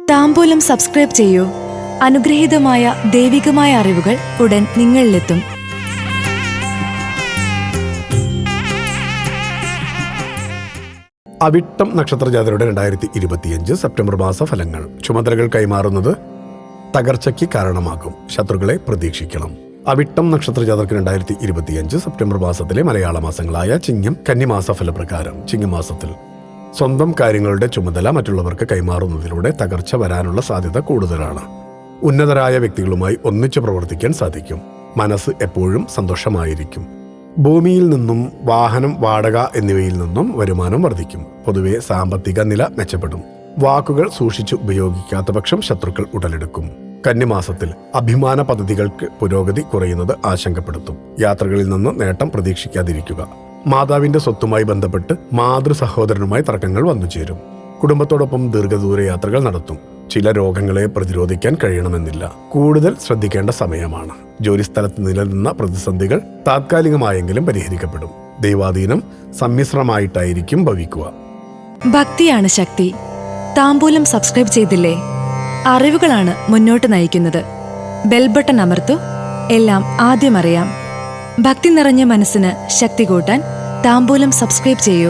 താംബൂലം subscribe ചെയ്യൂ. അനുഗ്രഹീതമായ ദൈവികമായ അറിവുകൾ ഉടൻ നിങ്ങളിലെത്തും. അവിട്ടം നക്ഷത്രജാതരുടെ 2025 സെപ്റ്റംബർ മാസ ഫലങ്ങൾ. ചുമതലകൾ കൈമാറുന്നത് തകർച്ചയ്ക്ക് കാരണമാകും. ശത്രുക്കളെ പ്രതീക്ഷിക്കണം. അവിട്ടം നക്ഷത്രജാതർക്ക് 2025 സെപ്റ്റംബർ മാസത്തിലെ മലയാള മാസങ്ങളായ ചിങ്ങം, കന്നിമാസ ഫലപ്രകാരം. ചിങ്ങമാസത്തിൽ സ്വന്തം കാര്യങ്ങളുടെ ചുമതല മറ്റുള്ളവർക്ക് കൈമാറുന്നതിലൂടെ തകർച്ച വരാനുള്ള സാധ്യത കൂടുതലാണ്. ഉന്നതരായ വ്യക്തികളുമായി ഒന്നിച്ചു പ്രവർത്തിക്കാൻ സാധിക്കും. മനസ്സ് എപ്പോഴും സന്തോഷമായിരിക്കും. ഭൂമിയിൽ നിന്നും വാഹനം, വാടക എന്നിവയിൽ നിന്നും വരുമാനം വർദ്ധിക്കും. പൊതുവെ സാമ്പത്തിക നില മെച്ചപ്പെടും. വാക്കുകൾ സൂക്ഷിച്ച് ഉപയോഗിക്കാത്ത പക്ഷം ശത്രുക്കൾ ഉടലെടുക്കും. കന്നിമാസത്തിൽ അഭിമാന പദ്ധതികൾക്ക് പുരോഗതി കുറയുന്നത് ആശങ്കപ്പെടുത്തും. യാത്രകളിൽ നിന്ന് നേട്ടം പ്രതീക്ഷിക്കാതിരിക്കുക. മാതാവിന്റെ സ്വത്തുമായി ബന്ധപ്പെട്ട് മാതൃ സഹോദരനുമായി തർക്കങ്ങൾ വന്നുചേരും. കുടുംബത്തോടൊപ്പം ദീർഘദൂര യാത്രകൾ നടത്തും. ചില രോഗങ്ങളെ പ്രതിരോധിക്കാൻ കഴിയണമെന്നില്ല. കൂടുതൽ ശ്രദ്ധിക്കേണ്ട സമയമാണ്. ജോലിസ്ഥലത്ത് നിലനിന്ന പ്രതിസന്ധികൾ താത്കാലികമായെങ്കിലും പരിഹരിക്കപ്പെടും. ദൈവാധീനം സമ്മിശ്രമായിട്ടായിരിക്കും ഭവിക്കുക. ഭക്തിയാണ് ശക്തി. താംബൂലം സബ്സ്ക്രൈബ് ചെയ്തില്ലേ? അറിവുകളാണ് മുന്നോട്ട് നയിക്കുന്നത്. ബെൽ ബട്ടൺ അമർത്തു. എല്ലാം ആദ്യം അറിയാം. ഭക്തി നിറഞ്ഞ മനസ്സിന് ശക്തി കൂട്ടാൻ താംബൂലം സബ്സ്ക്രൈബ് ചെയ്യൂ.